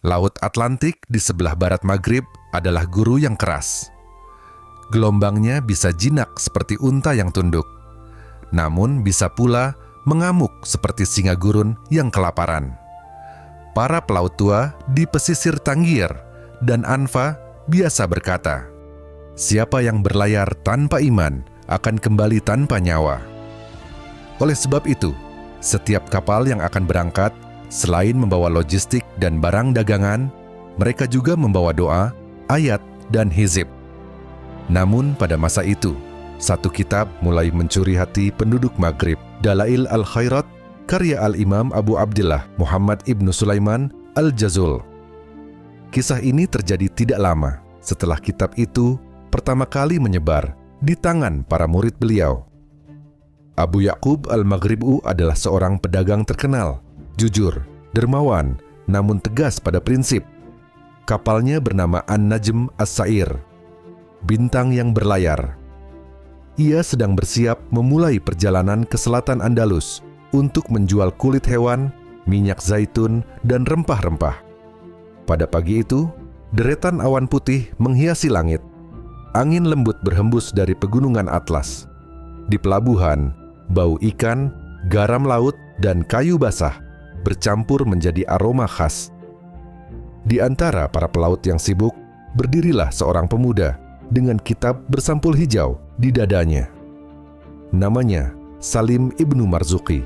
Laut Atlantik di sebelah barat Maghrib adalah guru yang keras. Gelombangnya bisa jinak seperti unta yang tunduk, namun bisa pula mengamuk seperti singa gurun yang kelaparan. Para pelaut tua di pesisir Tangier dan Anfa biasa berkata, "Siapa yang berlayar tanpa iman akan kembali tanpa nyawa." Oleh sebab itu, setiap kapal yang akan berangkat, selain membawa logistik dan barang dagangan, mereka juga membawa doa, ayat, dan hizib. Namun pada masa itu, satu kitab mulai mencuri hati penduduk Maghrib, Dalail al-Khairat, karya Al-Imam Abu Abdillah Muhammad ibnu Sulaiman al-Jazul. Kisah ini terjadi tidak lama setelah kitab itu pertama kali menyebar di tangan para murid beliau. Abu Ya'qub al-Maghribu adalah seorang pedagang terkenal, jujur, dermawan, namun tegas pada prinsip. Kapalnya bernama An-Najm As-Sa'ir, bintang yang berlayar. Ia sedang bersiap memulai perjalanan ke selatan Andalus untuk menjual kulit hewan, minyak zaitun, dan rempah-rempah. Pada pagi itu, deretan awan putih menghiasi langit. Angin lembut berhembus dari pegunungan Atlas. Di pelabuhan, bau ikan, garam laut, dan kayu basah bercampur menjadi aroma khas. Di antara para pelaut yang sibuk, berdirilah seorang pemuda dengan kitab bersampul hijau di dadanya. Namanya Salim ibnu Marzuki.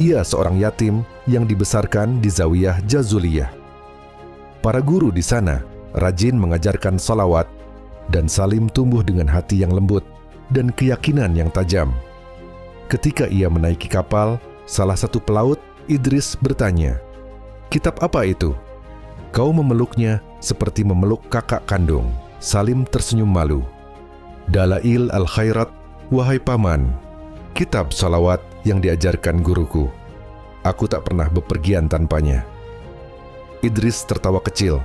Ia seorang yatim yang dibesarkan di Zawiyah Jazuliyah. Para guru di sana rajin mengajarkan salawat, dan Salim tumbuh dengan hati yang lembut dan keyakinan yang tajam. Ketika ia menaiki kapal, salah satu pelaut, Idris, bertanya, "Kitab apa itu?" "Kau memeluknya seperti memeluk kakak kandung." Salim tersenyum malu. "Dalail al-Khairat, wahai paman, kitab salawat yang diajarkan guruku. Aku tak pernah bepergian tanpanya." Idris tertawa kecil,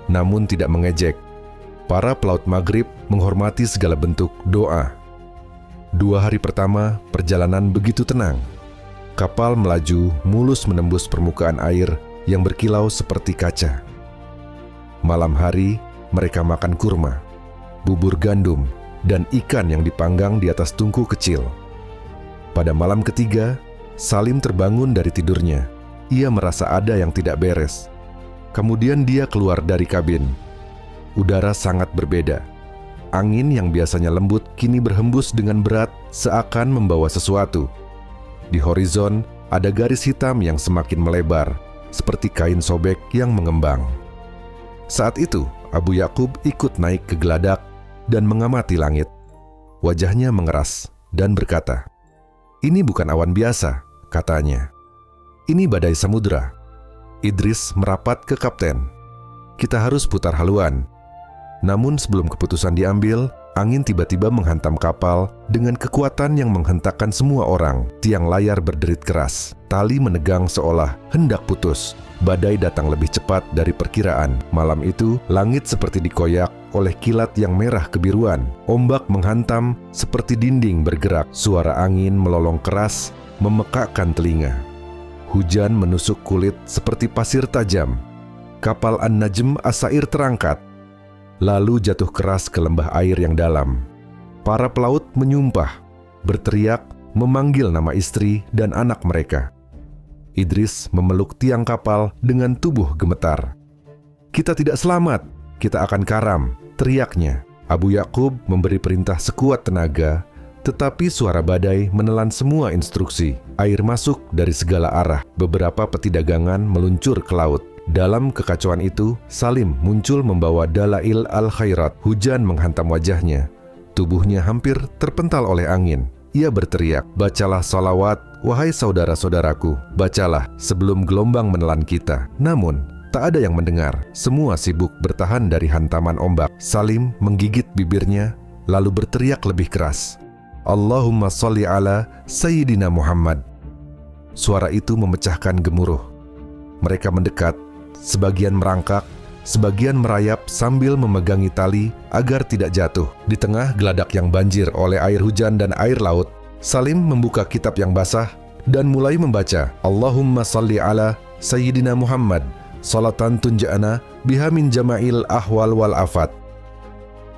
namun tidak mengejek. Para pelaut Maghrib menghormati segala bentuk doa. 2 hari pertama, perjalanan begitu tenang. Kapal melaju mulus menembus permukaan air yang berkilau seperti kaca. Malam hari, mereka makan kurma, bubur gandum, dan ikan yang dipanggang di atas tungku kecil. Pada malam ketiga, Salim terbangun dari tidurnya. Ia merasa ada yang tidak beres. Kemudian dia keluar dari kabin. Udara sangat berbeda. Angin yang biasanya lembut kini berhembus dengan berat seakan membawa sesuatu. Di horizon ada garis hitam yang semakin melebar, seperti kain sobek yang mengembang. Saat itu, Abu Ya'qub ikut naik ke geladak dan mengamati langit. Wajahnya mengeras dan berkata, "Ini bukan awan biasa," katanya. "Ini badai samudra." Idris merapat ke kapten. "Kita harus putar haluan." Namun sebelum keputusan diambil, angin tiba-tiba menghantam kapal dengan kekuatan yang menghentakkan semua orang. Tiang layar berderit keras, tali menegang seolah hendak putus. Badai datang lebih cepat dari perkiraan. Malam itu, langit seperti dikoyak oleh kilat yang merah kebiruan. Ombak menghantam seperti dinding bergerak. Suara angin melolong keras, memekakkan telinga. Hujan menusuk kulit seperti pasir tajam. Kapal An-Najm As-Sa'ir terangkat, lalu jatuh keras ke lembah air yang dalam. Para pelaut menyumpah, berteriak, memanggil nama istri dan anak mereka. Idris memeluk tiang kapal dengan tubuh gemetar. "Kita tidak selamat, kita akan karam," teriaknya. Abu Ya'qub memberi perintah sekuat tenaga, tetapi suara badai menelan semua instruksi. Air masuk dari segala arah. Beberapa peti dagangan meluncur ke laut. Dalam kekacauan itu, Salim muncul membawa Dalail al-Khairat. Hujan menghantam wajahnya. Tubuhnya hampir terpental oleh angin. Ia berteriak, "Bacalah salawat, wahai saudara-saudaraku. Bacalah sebelum gelombang menelan kita." Namun, tak ada yang mendengar. Semua sibuk bertahan dari hantaman ombak. Salim menggigit bibirnya, lalu berteriak lebih keras, "Allahumma sholli ala Sayyidina Muhammad." Suara itu memecahkan gemuruh. Mereka mendekat, sebagian merangkak, sebagian merayap sambil memegangi tali agar tidak jatuh. Di tengah geladak yang banjir oleh air hujan dan air laut, Salim membuka kitab yang basah dan mulai membaca, "Allahumma sholli ala Sayyidina Muhammad salatan tunja'ana biha min jama'il ahwal wal afat.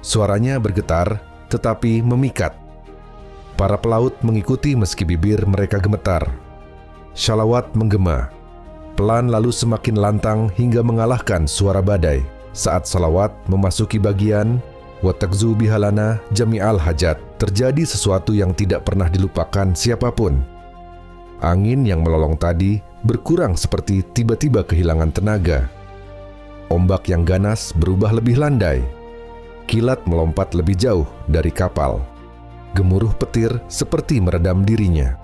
Suaranya bergetar tetapi memikat. Para pelaut mengikuti meski bibir mereka gemetar. Shalawat menggema, pelan lalu semakin lantang hingga mengalahkan suara badai saat salawat memasuki bagian watakzu bihalana jami'al hajat. Terjadi sesuatu yang tidak pernah dilupakan siapapun. Angin yang melolong tadi berkurang seperti tiba-tiba kehilangan tenaga. Ombak yang ganas berubah lebih landai. Kilat melompat lebih jauh dari kapal. Gemuruh petir seperti meredam dirinya.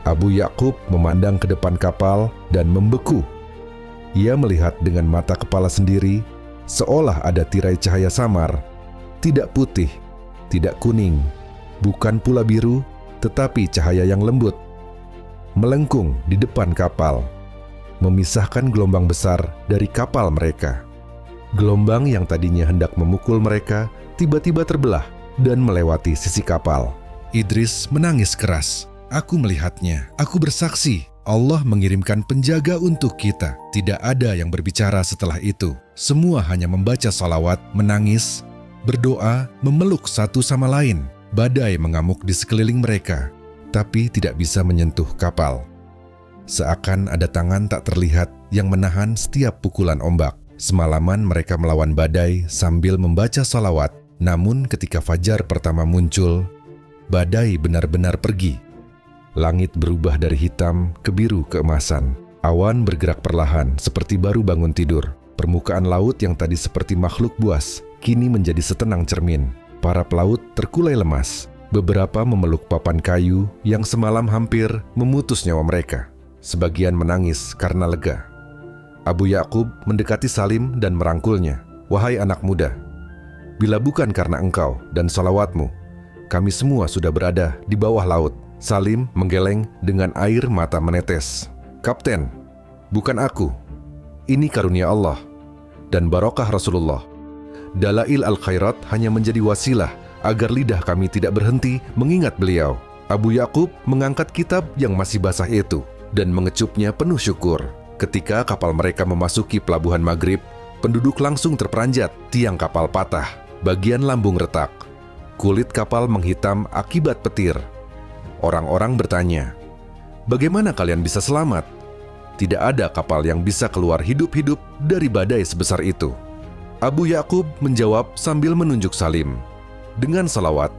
Abu Yakub memandang ke depan kapal dan membeku. Ia melihat dengan mata kepala sendiri, seolah ada tirai cahaya samar. Tidak putih, tidak kuning, bukan pula biru, tetapi cahaya yang lembut. Melengkung di depan kapal, memisahkan gelombang besar dari kapal mereka. Gelombang yang tadinya hendak memukul mereka, tiba-tiba terbelah dan melewati sisi kapal. Idris menangis keras. Aku melihatnya, aku bersaksi, Allah mengirimkan penjaga untuk kita. Tidak ada yang berbicara setelah itu. Semua hanya membaca salawat, menangis, berdoa, memeluk satu sama lain. Badai mengamuk di sekeliling mereka, tapi tidak bisa menyentuh kapal. Seakan ada tangan tak terlihat yang menahan setiap pukulan ombak. Semalaman mereka melawan badai sambil membaca salawat. Namun ketika fajar pertama muncul, badai benar-benar pergi. Langit berubah dari hitam ke biru keemasan. Awan bergerak perlahan seperti baru bangun tidur. Permukaan laut yang tadi seperti makhluk buas, kini menjadi setenang cermin. Para pelaut terkulai lemas. Beberapa memeluk papan kayu yang semalam hampir memutus nyawa mereka. Sebagian menangis karena lega. Abu Yakub mendekati Salim dan merangkulnya. Wahai anak muda, bila bukan karena engkau dan salawatmu, kami semua sudah berada di bawah laut. Salim menggeleng dengan air mata menetes. Kapten, bukan aku. Ini karunia Allah dan barokah Rasulullah. Dalail al-khairat hanya menjadi wasilah agar lidah kami tidak berhenti mengingat beliau. Abu Yakub mengangkat kitab yang masih basah itu dan mengecupnya penuh syukur. Ketika kapal mereka memasuki pelabuhan Maghrib, penduduk langsung terperanjat. Tiang kapal patah, bagian lambung retak. Kulit kapal menghitam akibat petir. Orang-orang bertanya, bagaimana kalian bisa selamat? Tidak ada kapal yang bisa keluar hidup-hidup dari badai sebesar itu. Abu Yakub menjawab sambil menunjuk Salim. Dengan salawat,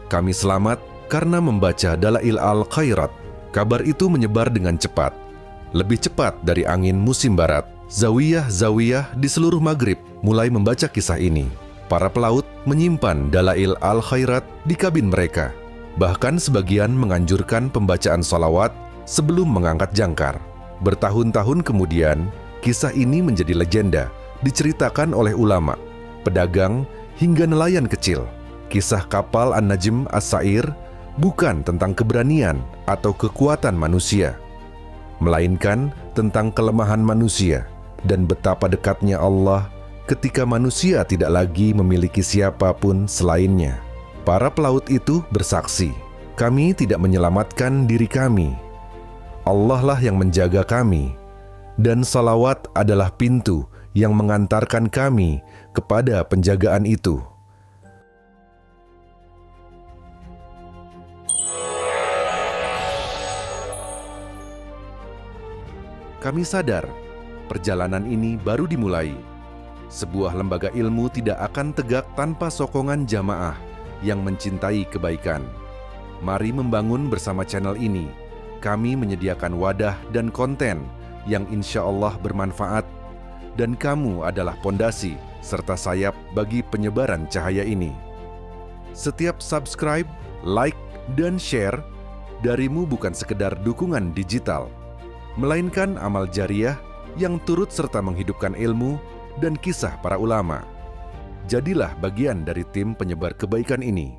kami selamat karena membaca Dalail al-Khairat. Kabar itu menyebar dengan cepat. Lebih cepat dari angin musim barat. Zawiyah-zawiyah di seluruh Maghrib mulai membaca kisah ini. Para pelaut menyimpan Dalail al-Khairat di kabin mereka. Bahkan sebagian menganjurkan pembacaan salawat sebelum mengangkat jangkar. Bertahun-tahun kemudian, kisah ini menjadi legenda, diceritakan oleh ulama, pedagang, hingga nelayan kecil. Kisah kapal An-Najm As-Sa'ir bukan tentang keberanian atau kekuatan manusia, melainkan tentang kelemahan manusia dan betapa dekatnya Allah ketika manusia tidak lagi memiliki siapapun selainnya. Para pelaut itu bersaksi, kami tidak menyelamatkan diri kami. Allah lah yang menjaga kami, dan salawat adalah pintu yang mengantarkan kami kepada penjagaan itu. Kami sadar, perjalanan ini baru dimulai. Sebuah lembaga ilmu tidak akan tegak tanpa sokongan jamaah yang mencintai kebaikan. Mari membangun bersama channel ini. Kami menyediakan wadah dan konten yang insya Allah bermanfaat, dan kamu adalah pondasi serta sayap bagi penyebaran cahaya ini. Setiap subscribe, like, dan share darimu bukan sekedar dukungan digital, melainkan amal jariah yang turut serta menghidupkan ilmu dan kisah para ulama. Jadilah bagian dari tim penyebar kebaikan ini.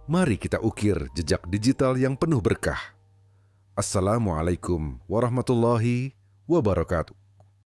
Mari kita ukir jejak digital yang penuh berkah. Assalamualaikum warahmatullahi wabarakatuh.